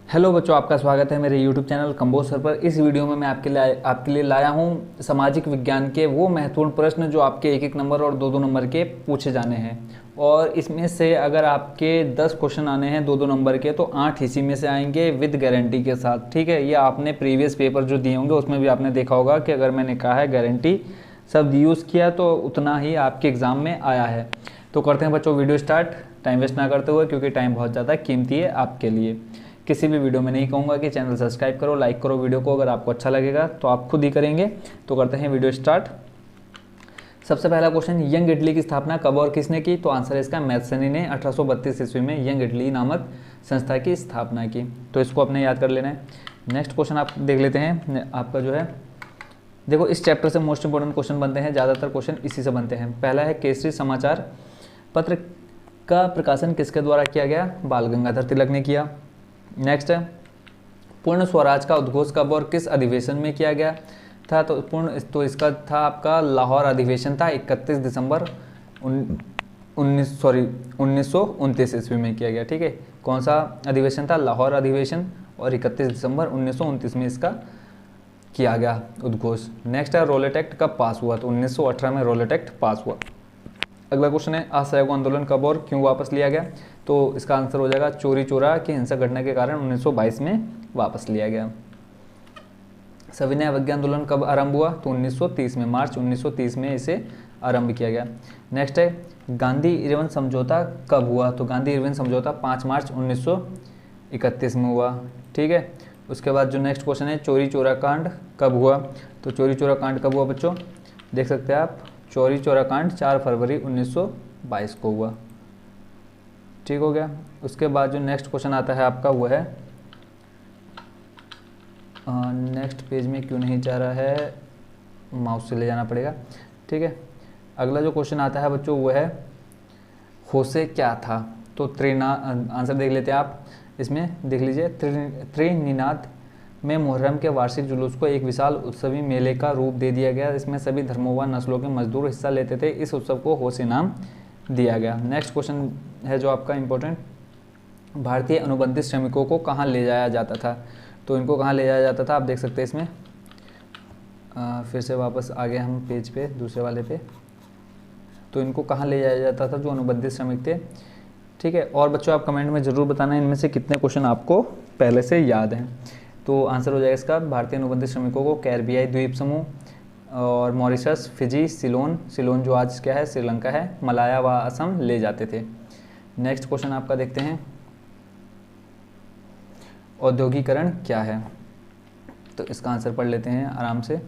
Hello बच्चों, आपका स्वागत है मेरे YouTube चैनल कंबोज सर पर। इस वीडियो में मैं आपके लिए लाया हूँ सामाजिक विज्ञान के वो महत्वपूर्ण प्रश्न जो आपके एक एक नंबर और दो दो नंबर के पूछे जाने हैं। और इसमें से अगर आपके 10 क्वेश्चन आने हैं दो दो नंबर के, तो 8 इसी में से आएंगे विद गारंटी के साथ। ठीक है, ये आपने प्रीवियस पेपर जो दिए होंगे उसमें भी आपने देखा होगा कि अगर मैंने कहा है गारंटी शब्द यूज़ किया तो उतना ही आपके एग्ज़ाम में आया है। तो करते हैं बच्चों वीडियो स्टार्ट, टाइम वेस्ट ना करते हुए, क्योंकि टाइम बहुत ज़्यादा कीमती है आपके लिए। किसी भी वीडियो में नहीं कहूँगा कि चैनल सब्सक्राइब करो, लाइक करो वीडियो को, अगर आपको अच्छा लगेगा तो आप खुद ही करेंगे। तो करते हैं वीडियो स्टार्ट। सबसे पहला क्वेश्चन, यंग इटली की स्थापना कब और किसने की? तो आंसर है इसका मैथ्सनी ने 1832 ईस्वी में यंग इटली नामक संस्था की स्थापना की। तो इसको अपने याद कर लेना है। नेक्स्ट क्वेश्चन आप देख लेते हैं। आपका जो है देखो, इस चैप्टर से मोस्ट इंपोर्टेंट क्वेश्चन बनते हैं, ज़्यादातर क्वेश्चन इसी से बनते हैं। पहला है, केसरी समाचार पत्र का प्रकाशन किसके द्वारा किया गया? बाल गंगाधर तिलक ने किया। नेक्स्ट है, पूर्ण स्वराज का उद्घोष कब और किस अधिवेशन में किया गया था? तो इसका था आपका लाहौर अधिवेशन था, 31 दिसंबर 1929 ईस्वी में किया गया। ठीक है, कौन सा अधिवेशन था? लाहौर अधिवेशन, और 31 दिसंबर 1929 में इसका किया गया उद्घोष। नेक्स्ट है, रोलेट एक्ट कब पास हुआ? तो 1918 में रोलेट एक्ट पास हुआ। अगला क्वेश्चन है, असहयोग आंदोलन कब और क्यों वापस लिया गया? तो इसका आंसर हो जाएगा चोरी चोरा की हिंसक घटना के कारण 1922 में वापस लिया गया। सविनय अवज्ञा आंदोलन कब आरंभ हुआ? तो 1930 में, मार्च 1930 में इसे आरंभ किया गया। नेक्स्ट है, गांधी इरविन समझौता कब हुआ? तो गांधी इरविन समझौता 5 मार्च 1931 में हुआ। ठीक है, उसके बाद जो नेक्स्ट क्वेश्चन है, चोरी चोरा कांड कब हुआ? तो चोरी चोरा कांड कब हुआ बच्चों? देख सकते हैं आप, चोरी चोरा कांड 4 फरवरी 1922 को हुआ। ठीक हो गया। उसके बाद जो नेक्स्ट क्वेश्चन आता है आपका वो है, नेक्स्ट पेज में क्यों नहीं जा रहा है, माउस से ले जाना पड़ेगा। ठीक है, अगला जो क्वेश्चन आता है बच्चों वो है, होशे क्या था? तो आंसर देख लेते हैं आप। इसमें देख लीजिए, त्रिनिदाद में मुहर्रम के वार्षिक जुलूस को एक विशाल उत्सवी मेले का रूप दे दिया गया। इसमें सभी धर्मों व नस्लों के मजदूर हिस्सा लेते थे। इस उत्सव को होशे नाम दिया गया। नेक्स्ट क्वेश्चन है जो आपका इम्पोर्टेंट, भारतीय अनुबंधित श्रमिकों को कहाँ ले जाया जाता था? तो इनको कहाँ ले जाया जाता था? आप देख सकते हैं इसमें, फिर से वापस आ गए हम पेज पे, दूसरे वाले पे। तो इनको कहाँ ले जाया जाता था जो अनुबंधित श्रमिक थे? ठीक है, और बच्चों आप कमेंट में ज़रूर बताना इनमें से कितने क्वेश्चन आपको पहले से याद हैं। तो आंसर हो जाएगा इसका, भारतीय अनुबंधित श्रमिकों को कैरिबियाई द्वीप समूह और मॉरिशस, फिजी, सिलोन जो आज क्या है श्रीलंका है, मलाया व असम ले जाते थे। नेक्स्ट क्वेश्चन आपका देखते हैं, औद्योगिकरण क्या है? तो इसका आंसर पढ़ लेते हैं आराम से।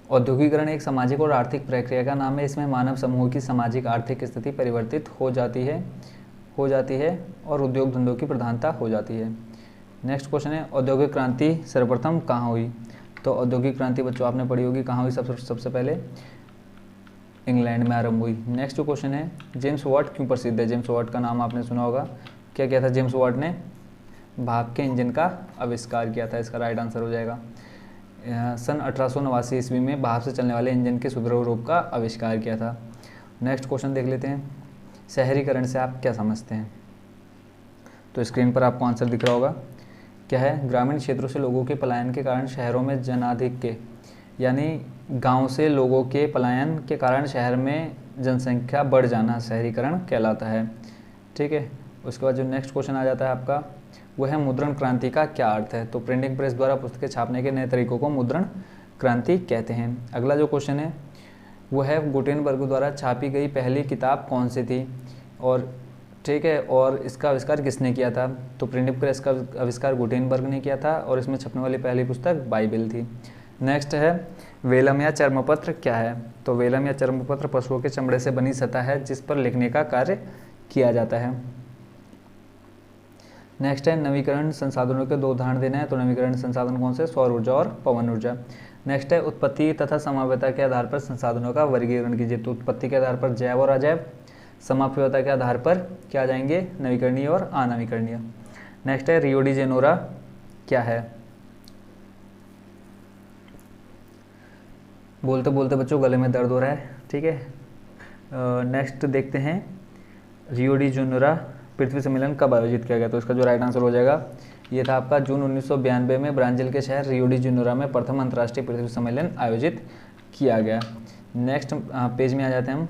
औद्योगिकरण एक सामाजिक और आर्थिक प्रक्रिया का नाम है। इसमें मानव समूह की सामाजिक आर्थिक स्थिति परिवर्तित हो जाती है और उद्योग धंधों की प्रधानता हो जाती है। नेक्स्ट क्वेश्चन है, औद्योगिक क्रांति सर्वप्रथम कहाँ हुई? तो औद्योगिक क्रांति बच्चों आपने पढ़ी होगी, कहाँ हुई? सबसे पहले इंग्लैंड में आरंभ हुई। नेक्स्ट जो क्वेश्चन है, जेम्स वाट क्यों प्रसिद्ध है? जेम्स वाट का नाम आपने सुना होगा। क्या किया था जेम्स वाट ने? भाप के इंजन का आविष्कार किया था। इसका राइट आंसर हो जाएगा। सन 1889 ईस्वी में भाप से चलने वाले इंजन के सुदृढ़ रूप का आविष्कार किया था। नेक्स्ट क्वेश्चन देख लेते हैं, शहरीकरण से आप क्या समझते हैं? तो स्क्रीन पर आपको आंसर दिख रहा होगा। क्या है? ग्रामीण क्षेत्रों से लोगों के पलायन के कारण शहरों में जनाधिक्य, यानी गांव से लोगों के पलायन के कारण शहर में जनसंख्या बढ़ जाना शहरीकरण कहलाता है। ठीक है, उसके बाद जो नेक्स्ट क्वेश्चन आ जाता है आपका वो है, मुद्रण क्रांति का क्या अर्थ है? तो प्रिंटिंग प्रेस द्वारा पुस्तकें छापने के नए तरीकों को मुद्रण क्रांति कहते हैं। अगला जो क्वेश्चन है वो है, गुटेनबर्ग द्वारा छापी गई पहली किताब कौन सी थी? और ठीक है, और इसका आविष्कार किसने किया था? तो प्रिंटिंग प्रेस का आविष्कार गुटेनबर्ग ने किया था और इसमें छपने वाली पहली पुस्तक बाइबिल थी। नेक्स्ट है, वेलम या चर्मपत्र क्या है? तो वेलम या चर्मपत्र पशुओं के चमड़े से बनी सतह है जिस पर लिखने का कार्य किया जाता है। नेक्स्ट है, नवीकरण संसाधनों के 2 उदाहरण देना है। तो नवीकरण संसाधन कौन से? सौर ऊर्जा और पवन ऊर्जा। नेक्स्ट है, उत्पत्ति तथा समाप्यता के आधार पर संसाधनों का वर्गीकरण कीजिए। तो उत्पत्ति के आधार पर जैव और अजैव, समाप्यता के आधार पर क्या जाएंगे? नवीकरणीय और अनवीकरणीय। नेक्स्ट है, रियो डी जेनेरो क्या है? बोलते बोलते बच्चों गले में दर्द हो रहा है। ठीक है, नेक्स्ट देखते हैं, रियो डी जेनेरो पृथ्वी सम्मेलन कब आयोजित किया गया? तो इसका जो राइट आंसर हो जाएगा ये था आपका जून 1992 में ब्राज़ील के शहर रियो डी जेनेरो में प्रथम अंतर्राष्ट्रीय पृथ्वी सम्मेलन आयोजित किया गया। नेक्स्ट पेज में आ जाते हैं हम।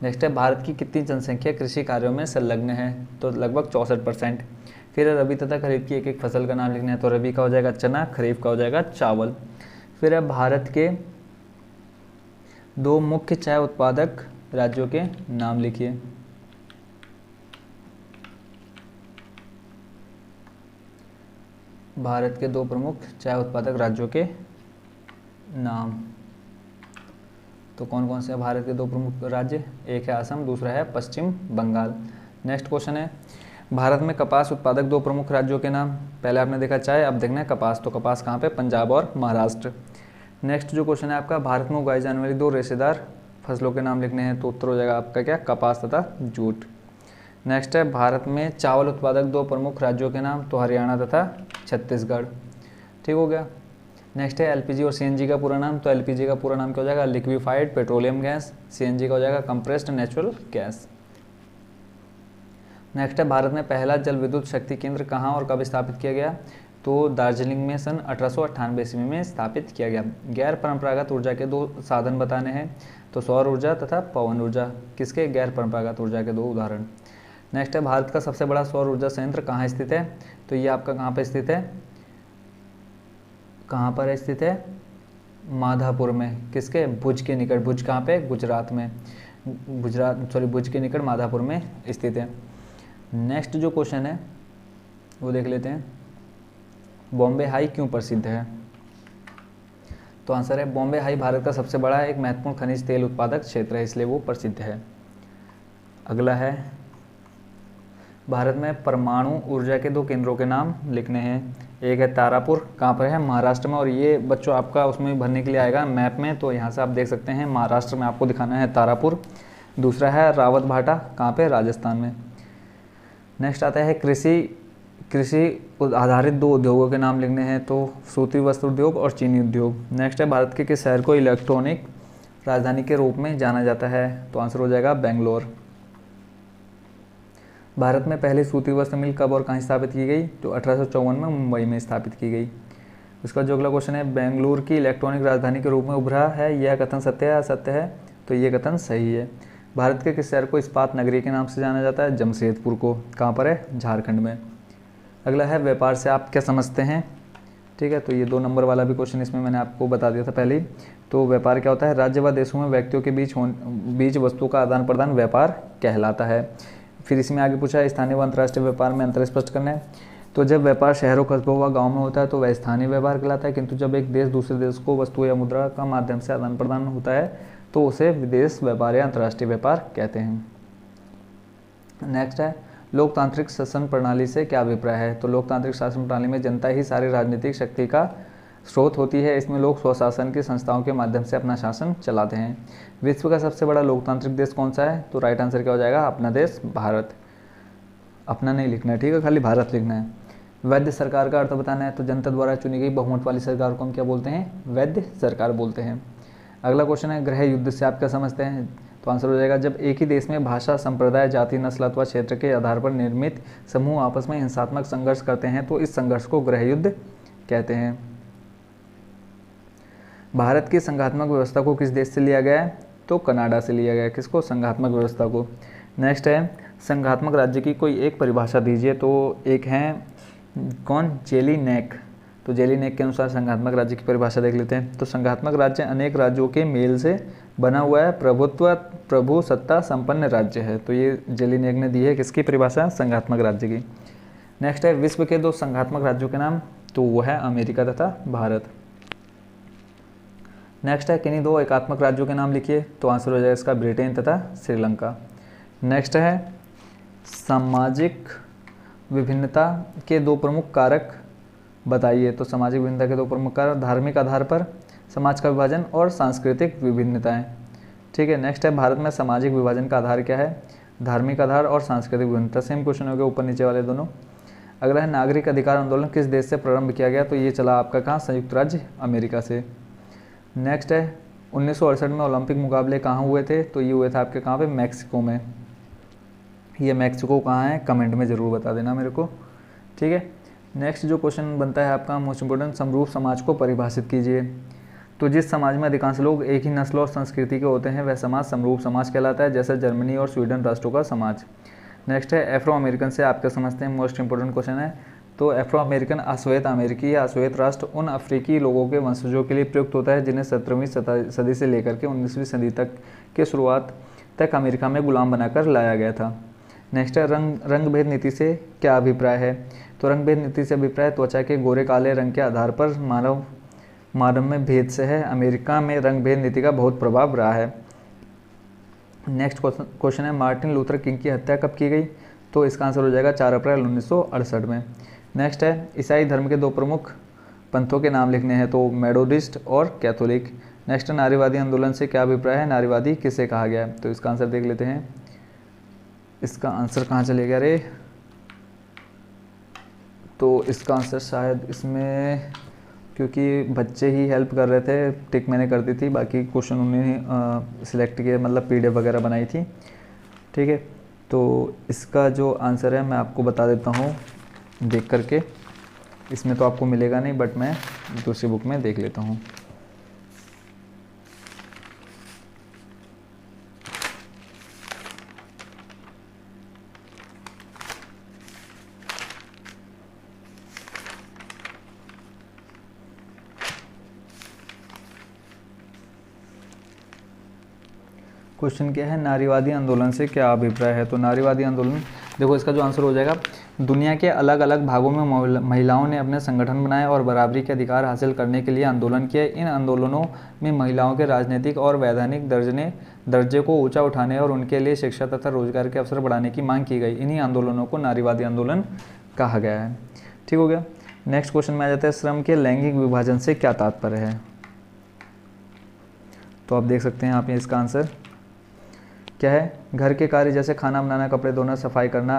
नेक्स्ट है भारत की कितनी जनसंख्या कृषि कार्यों में संलग्न है, तो लगभग 64%। फिर रबी तथा खरीफ की एक एक फसल का नाम लिखना है, तो रबी का हो जाएगा चना, खरीफ का हो जाएगा चावल। फिर है भारत के 2 मुख्य चाय उत्पादक राज्यों के नाम लिखिए। भारत के 2 प्रमुख चाय उत्पादक राज्यों के नाम, तो कौन कौन से हैं भारत के 2 प्रमुख राज्य? एक है असम, दूसरा है पश्चिम बंगाल। नेक्स्ट क्वेश्चन है भारत में कपास उत्पादक 2 प्रमुख राज्यों के नाम। पहले आपने देखा चाय, अब देखना है कपास, तो कपास कहाँ पे? पंजाब और महाराष्ट्र। नेक्स्ट जो क्वेश्चन है आपका भारत में उगाई जाने वाली 2 रेशेदार फसलों के नाम लिखने हैं, तो उत्तर हो जाएगा आपका क्या? कपास तथा जूट। नेक्स्ट है भारत में चावल उत्पादक 2 प्रमुख राज्यों के नाम, तो हरियाणा तथा छत्तीसगढ़। ठीक हो गया। नेक्स्ट है एलपीजी और सीएनजी का पूरा नाम, तो एलपीजी का पूरा नाम क्या हो जाएगा? Liquefied petroleum gas. सीएनजी का हो जाएगा कंप्रेस्ड नेचुरल गैस। नेक्स्ट है भारत में पहला जल विद्युत शक्ति केंद्र कहाँ और कब स्थापित किया गया, तो दार्जिलिंग में सन 1898 ईस्वी में स्थापित किया गया। गैर परंपरागत ऊर्जा के 2 साधन बताने हैं, तो सौर ऊर्जा तथा पवन ऊर्जा। किसके? गैर परंपरागत ऊर्जा के 2 उदाहरण। नेक्स्ट है भारत का सबसे बड़ा सौर ऊर्जा संयंत्र कहाँ स्थित है, तो ये आपका कहाँ पर स्थित है? कहाँ पर स्थित है? माधापुर में। किसके? भुज के निकट। भुज कहाँ पे? गुजरात में। भुज के निकट माधापुर में स्थित है। नेक्स्ट जो क्वेश्चन है वो देख लेते हैं, बॉम्बे हाई क्यों प्रसिद्ध है, तो आंसर है बॉम्बे हाई भारत का सबसे बड़ा एक महत्वपूर्ण खनिज तेल उत्पादक क्षेत्र है, इसलिए वो प्रसिद्ध है। अगला है भारत में परमाणु ऊर्जा के 2 केंद्रों के नाम लिखने हैं। एक है तारापुर, कहाँ पर है? महाराष्ट्र में, और ये बच्चों आपका उसमें भरने के लिए आएगा मैप में, तो यहाँ से आप देख सकते हैं महाराष्ट्र में आपको दिखाना है तारापुर। दूसरा है रावत भाटा, कहाँ पे? राजस्थान में। नेक्स्ट आता है कृषि आधारित 2 उद्योगों के नाम लिखने हैं, तो सूती वस्त्र उद्योग और चीनी उद्योग। नेक्स्ट है भारत के किस शहर को इलेक्ट्रॉनिक राजधानी के रूप में जाना जाता है, तो आंसर हो जाएगा बेंगलोर। भारत में पहली सूती वस्त्र मिल कब और कहाँ स्थापित की गई, तो 1854 में मुंबई में स्थापित की गई। उसका जो अगला क्वेश्चन है बेंगलुरु की इलेक्ट्रॉनिक राजधानी के रूप में उभरा है, यह कथन सत्य है असत्य है, तो ये कथन सही है। भारत के किस शहर को इस्पात नगरी के नाम से जाना जाता है, जमशेदपुर को। कहाँ पर है? झारखंड में। अगला है व्यापार से आप क्या समझते हैं, ठीक है, तो ये 2 नंबर वाला भी क्वेश्चन इसमें मैंने आपको बता दिया था पहले ही। तो व्यापार क्या होता है? राज्य व देशों में व्यक्तियों के बीच वस्तु का आदान प्रदान व्यापार कहलाता है। फिर इसमें आगे पूछा है स्थानीय व अंतर्राष्ट्रीय व्यापार में अंतर स्पष्ट करना है, तो जब व्यापार शहरों कस्बों व गाँव में होता है तो वह स्थानीय व्यापार कहलाता है, किंतु जब एक देश दूसरे देश को वस्तु या मुद्रा का माध्यम से आदान प्रदान होता है तो उसे विदेश व्यापार या अंतर्राष्ट्रीय व्यापार कहते हैं। नेक्स्ट है लोकतांत्रिक शासन प्रणाली से क्या अभिप्राय है, तो लोकतांत्रिक शासन प्रणाली में जनता ही सारी राजनीतिक शक्ति का स्रोत होती है, इसमें लोग स्वशासन की संस्थाओं के माध्यम से अपना शासन चलाते हैं। विश्व का सबसे बड़ा लोकतांत्रिक देश कौन सा है, तो राइट आंसर क्या हो जाएगा? अपना देश भारत। अपना नहीं लिखना है, ठीक है, खाली भारत लिखना है। वैध सरकार का अर्थ बताना है, तो जनता द्वारा चुनी गई बहुमत वाली सरकार को हम क्या बोलते हैं? वैध सरकार बोलते हैं। अगला क्वेश्चन है गृह युद्ध से आप क्या समझते हैं, तो आंसर हो जाएगा जब एक ही देश में भाषा, संप्रदाय, जाति, नस्ल अथवा क्षेत्र के आधार पर निर्मित समूह आपस में हिंसात्मक संघर्ष करते हैं तो इस संघर्ष को गृह युद्ध कहते हैं। भारत की संघात्मक व्यवस्था को किस देश से लिया गया है, तो कनाडा से लिया गया है। किसको? संघात्मक व्यवस्था को। नेक्स्ट है संघात्मक राज्य की कोई एक परिभाषा दीजिए, तो एक है कौन? जेलीनेक। तो जेलीनेक के अनुसार संघात्मक राज्य की परिभाषा देख लेते हैं। तो संघात्मक राज्य अनेक राज्यों के मेल से बना हुआ है प्रभु सत्ता संपन्न राज्य है। तो ये जेलीनेक ने दी है किसकी परिभाषा? संघात्मक राज्य की। नेक्स्ट है विश्व के 2 संघात्मक राज्यों के नाम, तो वो है अमेरिका तथा भारत। नेक्स्ट है किन्हीं 2 एकात्मक राज्यों के नाम लिखिए, तो आंसर हो जाएगा इसका ब्रिटेन तथा श्रीलंका। नेक्स्ट है सामाजिक विभिन्नता के 2 प्रमुख कारक बताइए, तो सामाजिक विभिन्नता के 2 प्रमुख कारक धार्मिक आधार पर समाज का विभाजन और सांस्कृतिक विभिन्नताएं। ठीक है। नेक्स्ट है भारत में सामाजिक विभाजन का आधार क्या है, धार्मिक आधार और सांस्कृतिक विभिन्नता। सेम क्वेश्चन हो गया ऊपर नीचे वाले दोनों। अगला है नागरिक अधिकार आंदोलन किस देश से प्रारंभ किया गया, तो ये चला आपका कहाँ, संयुक्त राज्य अमेरिका से। नेक्स्ट है 1968 में ओलंपिक मुकाबले कहाँ हुए थे, तो ये हुए थे आपके कहाँ पे, मैक्सिको में। ये मैक्सिको कहाँ है, कमेंट में ज़रूर बता देना मेरे को, ठीक है। नेक्स्ट जो क्वेश्चन बनता है आपका मोस्ट इम्पोर्टेंट, समरूप समाज को परिभाषित कीजिए। तो जिस समाज में अधिकांश लोग एक ही नस्ल और संस्कृति के होते हैं वह समाज समरूप समाज कहलाता है, जैसे जर्मनी और स्वीडन राष्ट्रों का समाज। नेक्स्ट है एफ्रो अमेरिकन से आप क्या समझते हैं, मोस्ट इंपोर्टेंट क्वेश्चन है। तो एफ्रो अमेरिकन अश्वेत अमेरिकी या अश्वेत राष्ट्र उन अफ्रीकी लोगों के वंशजों के लिए प्रयुक्त होता है जिन्हें 17वीं सदी से लेकर के 19वीं सदी तक के शुरुआत तक अमेरिका में गुलाम बनाकर लाया गया था। नेक्स्ट है रंग भेद नीति से क्या अभिप्राय है। तो रंग भेद नीति से अभिप्राय त्वचा के गोरे काले रंग के आधार पर मानव में भेद से है। अमेरिका में रंग भेद नीति का बहुत प्रभाव रहा है। नेक्स्ट क्वेश्चन है मार्टिन लूथर किंग की हत्या कब की गई। तो इसका आंसर हो जाएगा 4 अप्रैल 1968 में। नेक्स्ट है ईसाई धर्म के 2 प्रमुख पंथों के नाम लिखने हैं, तो मेथोडिस्ट और कैथोलिक। नेक्स्ट नारीवादी आंदोलन से क्या अभिप्राय है, नारीवादी किसे कहा गया है। तो इसका आंसर देख लेते हैं। इसका आंसर कहाँ चले गया रे। तो इसका आंसर शायद इसमें, क्योंकि बच्चे ही हेल्प कर रहे थे, टिक मैंने कर दी थी, बाकी क्वेश्चन उन्होंने सिलेक्ट किए, मतलब PDF वगैरह बनाई थी। ठीक है, तो इसका जो आंसर है मैं आपको बता देता हूँ देख करके। इसमें तो आपको मिलेगा नहीं, बट मैं दूसरी बुक में देख लेता हूँ। क्वेश्चन क्या है, नारीवादी आंदोलन से क्या अभिप्राय है। तो नारीवादी आंदोलन, देखो इसका जो आंसर हो जाएगा, दुनिया के अलग अलग भागों में महिलाओं ने अपने संगठन बनाए और बराबरी के अधिकार हासिल करने के लिए आंदोलन किए। इन आंदोलनों में महिलाओं के राजनीतिक और वैधानिक दर्जे को ऊंचा उठाने और उनके लिए शिक्षा तथा रोजगार के अवसर बढ़ाने की मांग की गई। इन्हीं आंदोलनों को नारीवादी आंदोलन कहा गया है। ठीक हो गया। नेक्स्ट क्वेश्चन में आ जाता है, श्रम के लैंगिक विभाजन से क्या तात्पर्य है। तो आप देख सकते हैं यहाँ पे इसका आंसर क्या है, घर के कार्य जैसे खाना बनाना, कपड़े धोना, सफाई करना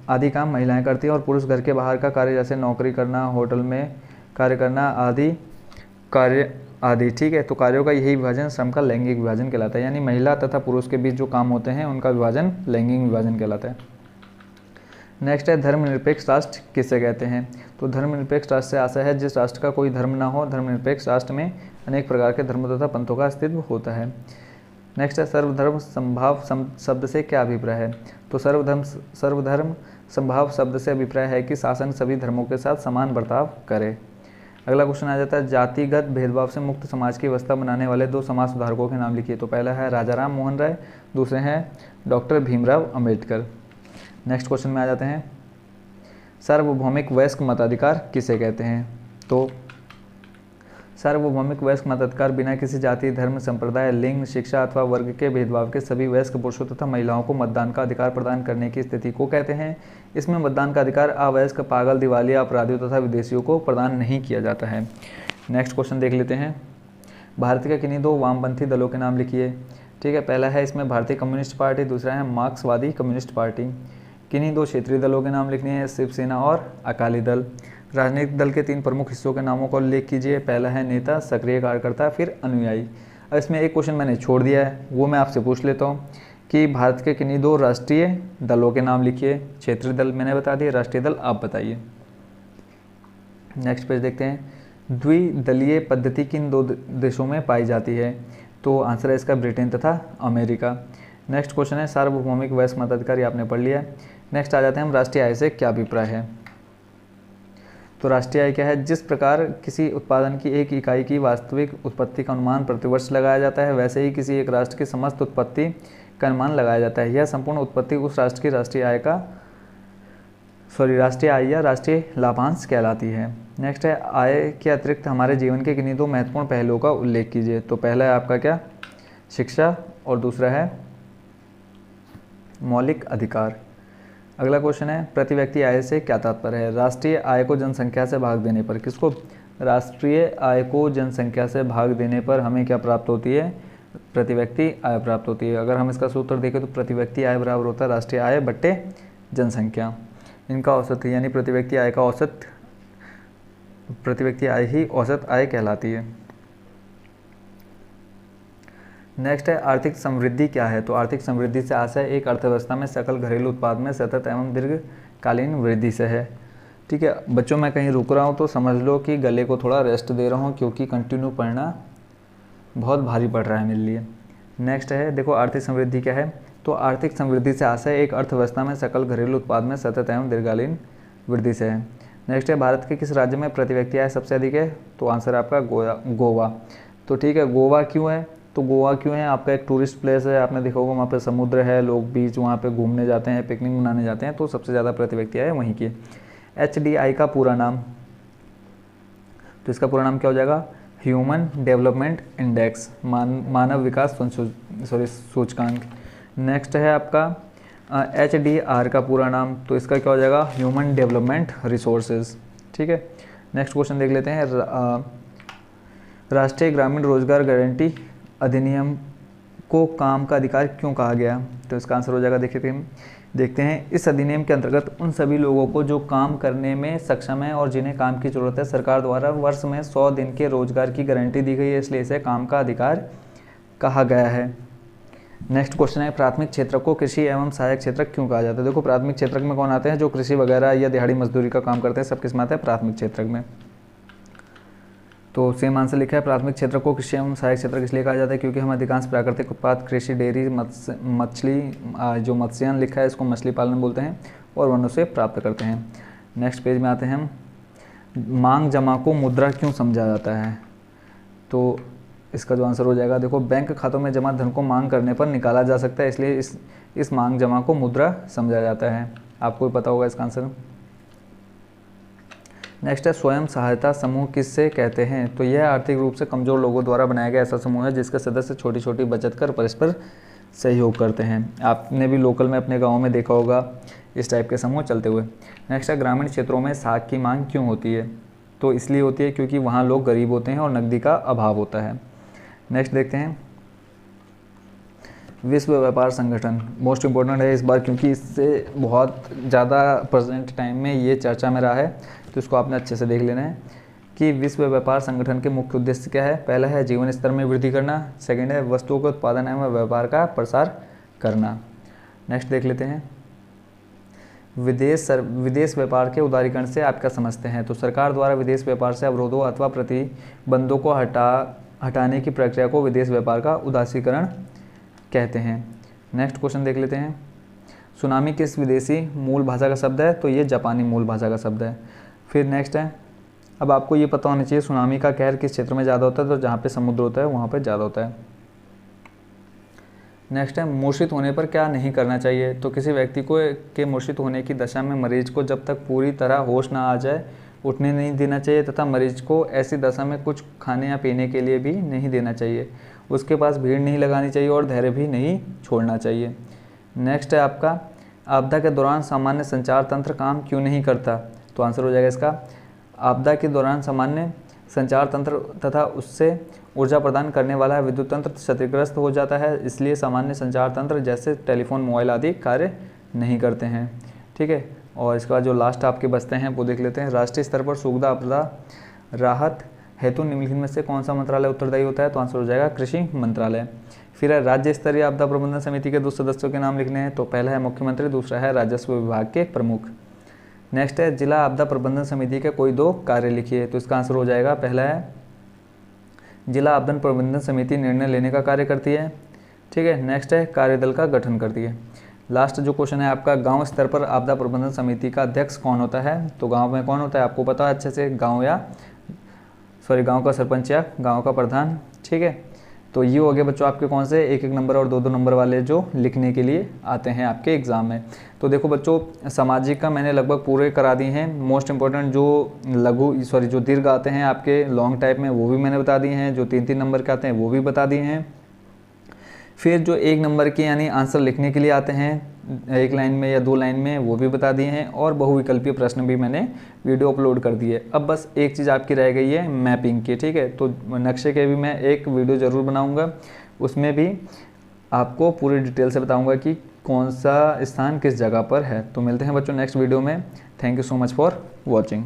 आदि काम महिलाएं करती हैं और पुरुष घर के बाहर का कार्य जैसे नौकरी करना, होटल में कार्य करना आदि ठीक है। तो कार्यों का यही विभाजन श्रम का लैंगिक विभाजन कहलाता है, यानी महिला तथा पुरुष के बीच जो काम होते हैं उनका विभाजन लैंगिक विभाजन कहलाता है। नेक्स्ट है धर्मनिरपेक्ष राष्ट्र किसे कहते हैं। तो धर्मनिरपेक्ष राष्ट्र से आशा है जिस राष्ट्र का कोई धर्म ना हो। धर्मनिरपेक्ष राष्ट्र में अनेक प्रकार के धर्म तथा पंथों का अस्तित्व होता है। नेक्स्ट है सर्वधर्म समभाव शब्द से क्या अभिप्राय है। तो सर्वधर्म समभाव शब्द से अभिप्राय है कि शासन सभी धर्मों के साथ समान बर्ताव करे। अगला क्वेश्चन आ जाता है, जातिगत भेदभाव से मुक्त समाज की व्यवस्था बनाने वाले 2 समाज सुधारकों के नाम लिखिए। तो पहला है राजा राम मोहन राय, दूसरे हैं doctor Bhimrao Ambedkar. Next question में आ जाते हैं, सार्वभौमिक वयस्क मताधिकार किसे कहते हैं। तो सार्वभौमिक वयस्क मताधिकार बिना किसी जाति, धर्म, संप्रदाय, लिंग, शिक्षा अथवा वर्ग के भेदभाव के सभी वयस्क पुरुषों तथा महिलाओं को मतदान का अधिकार प्रदान करने की स्थिति को कहते हैं। इसमें मतदान का अधिकार अवयस्क, पागल, दिवालिया, अपराधियों तथा विदेशियों को प्रदान नहीं किया जाता है। नेक्स्ट क्वेश्चन देख लेते हैं, भारत के किन्हीं 2 वामपंथी दलों के नाम लिखिए। ठीक है, पहला है इसमें भारतीय कम्युनिस्ट पार्टी, दूसरा है मार्क्सवादी कम्युनिस्ट पार्टी। किन्हीं 2 क्षेत्रीय दलों के नाम लिखने हैं, शिवसेना और अकाली दल। राजनीतिक दल के 3 प्रमुख हिस्सों के नामों का उल्लेख कीजिए। पहला है नेता, सक्रिय कार्यकर्ता, फिर अनुयायी। अब इसमें एक क्वेश्चन मैंने छोड़ दिया है, वो मैं आपसे पूछ लेता हूँ कि भारत के किन्हीं 2 राष्ट्रीय दलों के नाम लिखिए। क्षेत्रीय दल मैंने बता दिए, राष्ट्रीय दल आप बताइए। नेक्स्ट पेज देखते हैं, द्विदलीय पद्धति किन 2 देशों में पाई जाती है। तो आंसर है इसका ब्रिटेन तथा अमेरिका। नेक्स्ट क्वेश्चन है, सार्वभौमिक वयस्क मताधिकार आपने पढ़ लिया। नेक्स्ट आ जाते हैं हम, राष्ट्रीय आय से क्या अभिप्राय है। तो राष्ट्रीय आय क्या है, जिस प्रकार किसी उत्पादन की एक इकाई की वास्तविक उत्पत्ति का अनुमान प्रतिवर्ष लगाया जाता है, वैसे ही किसी एक राष्ट्र की समस्त उत्पत्ति का अनुमान लगाया जाता है। यह संपूर्ण उत्पत्ति उस राष्ट्र की राष्ट्रीय आय या राष्ट्रीय लाभांश कहलाती है। नेक्स्ट है, आय के अतिरिक्त हमारे जीवन के किन्हीं 2 महत्वपूर्ण पहलुओं का उल्लेख कीजिए। तो पहला है आपका क्या, शिक्षा, और दूसरा है मौलिक अधिकार। अगला क्वेश्चन है, प्रति व्यक्ति आय से क्या तात्पर्य है। राष्ट्रीय आय को जनसंख्या से भाग देने पर, किसको, राष्ट्रीय आय को जनसंख्या से भाग देने पर हमें क्या प्राप्त होती है, प्रति व्यक्ति आय प्राप्त होती है। अगर हम इसका सूत्र देखें तो प्रति व्यक्ति आय बराबर होता है राष्ट्रीय आय बट्टे जनसंख्या, इनका औसत है, यानी प्रति व्यक्ति आय का औसत, प्रति व्यक्ति आय ही औसत आय कहलाती है। नेक्स्ट है, आर्थिक समृद्धि क्या है। तो आर्थिक समृद्धि से आशय एक अर्थव्यवस्था में सकल घरेलू उत्पाद में सतत एवं दीर्घ कालीन वृद्धि से है। ठीक है बच्चों, मैं कहीं रुक रहा हूँ तो समझ लो कि गले को थोड़ा रेस्ट दे रहा हूँ, क्योंकि कंटिन्यू पढ़ना बहुत भारी पड़ रहा है मेरे लिए। नेक्स्ट है, देखो आर्थिक समृद्धि क्या है। तो आर्थिक समृद्धि से आशय एक अर्थव्यवस्था में सकल घरेलू उत्पाद में सतत एवं दीर्घकालीन वृद्धि से है। नेक्स्ट है, भारत के किस राज्य में प्रति व्यक्ति आय सबसे अधिक है। तो आंसर है आपका गोवा। तो ठीक है, गोवा क्यों है, तो गोवा क्यों है, आपका एक टूरिस्ट प्लेस है, आपने देखा होगा वहाँ पे समुद्र है, लोग बीच वहाँ पे घूमने जाते हैं, पिकनिक मनाने जाते हैं, तो सबसे ज़्यादा प्रति व्यक्ति आय वहीं की। HDI का पूरा नाम, तो इसका पूरा नाम क्या हो जाएगा, ह्यूमन डेवलपमेंट इंडेक्स, मानव विकास सूचकांक। नेक्स्ट है आपका HDR का पूरा नाम, तो इसका क्या हो जाएगा, ह्यूमन डेवलपमेंट रिसोर्सेज। ठीक है, नेक्स्ट क्वेश्चन देख लेते हैं। राष्ट्रीय ग्रामीण रोजगार गारंटी अधिनियम को काम का अधिकार क्यों कहा गया। तो इसका आंसर हो जाएगा, देखते हैं। इस अधिनियम के अंतर्गत उन सभी लोगों को जो काम करने में सक्षम है और जिन्हें काम की जरूरत है, सरकार द्वारा वर्ष में 100 दिन के रोजगार की गारंटी दी गई है, इसलिए इसे काम का अधिकार कहा गया है। नेक्स्ट क्वेश्चन है, प्राथमिक क्षेत्र को कृषि एवं सहायक क्षेत्र क्यों कहा जाता है। देखो प्राथमिक क्षेत्र में कौन आते हैं, जो कृषि वगैरह या दिहाड़ी मजदूरी का काम करते हैं, सब किसमें आते हैं, प्राथमिक क्षेत्र में। तो सेम आंसर लिखा है, प्राथमिक क्षेत्र को कृषि एवं सहायक क्षेत्र इसलिए कहा जाता है क्योंकि हम अधिकांश प्राकृतिक उत्पाद कृषि, डेयरी, मछली, जो मत्स्यान लिखा है इसको मछली पालन बोलते हैं, और वनों से प्राप्त करते हैं। नेक्स्ट पेज में आते हैं हम, मांग जमा को मुद्रा क्यों समझा जाता है। तो इसका जो आंसर हो जाएगा, देखो बैंक खातों में जमा धन को मांग करने पर निकाला जा सकता है, इसलिए इस मांग जमा को मुद्रा समझा जाता है। आपको भी पता होगा इसका आंसर। नेक्स्ट है, स्वयं सहायता समूह किससे कहते हैं। तो यह आर्थिक रूप से कमजोर लोगों द्वारा बनाया गया ऐसा समूह है जिसके सदस्य छोटी छोटी बचत कर परस्पर सहयोग करते हैं। आपने भी लोकल में अपने गाँव में देखा होगा इस टाइप के समूह चलते हुए। नेक्स्ट है, ग्रामीण क्षेत्रों में साग की मांग क्यों होती है। तो इसलिए होती है क्योंकि वहाँ लोग गरीब होते हैं और नकदी का अभाव होता है। नेक्स्ट देखते हैं, विश्व व्यापार संगठन मोस्ट इम्पोर्टेंट है इस बार, क्योंकि इससे बहुत ज़्यादा प्रेजेंट टाइम में ये चर्चा में रहा है, तो इसको आपने अच्छे से देख लेना है कि विश्व व्यापार संगठन के मुख्य उद्देश्य क्या है। पहला है जीवन स्तर में वृद्धि करना, सेकंड है वस्तुओं के उत्पादन एवं व्यापार का प्रसार करना। नेक्स्ट देख लेते हैं, विदेश व्यापार के उदारीकरण से आप क्या समझते हैं। तो सरकार द्वारा विदेश व्यापार से अवरोधों अथवा प्रतिबंधों को हटाने की प्रक्रिया को विदेश व्यापार का उदासीकरण कहते हैं। नेक्स्ट क्वेश्चन देख लेते हैं, सुनामी किस विदेशी मूल भाषा का शब्द है। तो ये जापानी मूल भाषा का शब्द है। फिर नेक्स्ट है, अब आपको ये पता होना चाहिए सुनामी का कहर किस क्षेत्र में ज़्यादा होता है। तो जहाँ पे समुद्र होता है वहाँ पे ज़्यादा होता है। नेक्स्ट है, मूर्छित होने पर क्या नहीं करना चाहिए। तो किसी व्यक्ति को के मूर्छित होने की दशा में मरीज को जब तक पूरी तरह होश ना आ जाए उठने नहीं देना चाहिए, तथा मरीज को ऐसी दशा में कुछ खाने या पीने के लिए भी नहीं देना चाहिए। उसके पास भीड़ नहीं लगानी चाहिए और धैर्य भी नहीं छोड़ना चाहिए। नेक्स्ट है आपका, आपदा के दौरान सामान्य संचार तंत्र काम क्यों नहीं करता। तो आंसर हो जाएगा इसका, आपदा के दौरान सामान्य संचार तंत्र तथा उससे ऊर्जा प्रदान करने वाला विद्युत तंत्र क्षतिग्रस्त हो जाता है, इसलिए सामान्य संचार तंत्र जैसे टेलीफोन, मोबाइल आदि कार्य नहीं करते हैं। ठीक है, और इसके बाद जो लास्ट आपके बचते हैं वो देख लेते हैं। राष्ट्रीय स्तर पर सूखा आपदा राहत हेतु निम्नलिखित में से कौन सा मंत्रालय उत्तरदायी होता है। तो आंसर हो जाएगा कृषि मंत्रालय। फिर है, राज्य स्तरीय आपदा प्रबंधन समिति के 2 सदस्यों के नाम लिखने हैं। तो पहला है मुख्यमंत्री, दूसरा है राजस्व विभाग के प्रमुख। नेक्स्ट है, जिला आपदा प्रबंधन समिति के कोई 2 कार्य लिखिए। तो इसका आंसर हो जाएगा, पहला है जिला आपदा प्रबंधन समिति निर्णय लेने का कार्य करती है। ठीक है, नेक्स्ट है कार्यदल का गठन करती है। लास्ट जो क्वेश्चन है आपका, गांव स्तर पर आपदा प्रबंधन समिति का अध्यक्ष कौन होता है। तो गांव में कौन होता है आपको पता है अच्छे से, गांव का सरपंच या गांव का प्रधान। ठीक है, तो ये हो गए बच्चों आपके कौन से 1-1 नंबर और 2-2 नंबर वाले जो लिखने के लिए आते हैं आपके एग्जाम में। तो देखो बच्चों, सामाजिक का मैंने लगभग पूरे करा दिए हैं। मोस्ट इंपॉर्टेंट जो जो दीर्घ आते हैं आपके लॉन्ग टाइप में वो भी मैंने बता दिए हैं, जो 3-3 नंबर के आते हैं वो भी बता दिए हैं। फिर जो 1 नंबर के यानी आंसर लिखने के लिए आते हैं 1 लाइन में या 2 लाइन में वो भी बता दिए हैं, और बहुविकल्पीय प्रश्न भी मैंने वीडियो अपलोड कर दिए। अब बस एक चीज़ आपकी रह गई है मैपिंग की। ठीक है, तो नक्शे के भी मैं एक वीडियो ज़रूर बनाऊंगा, उसमें भी आपको पूरी डिटेल से बताऊंगा कि कौन सा स्थान किस जगह पर है। तो मिलते हैं बच्चों नेक्स्ट वीडियो में। Thank you so much for watching.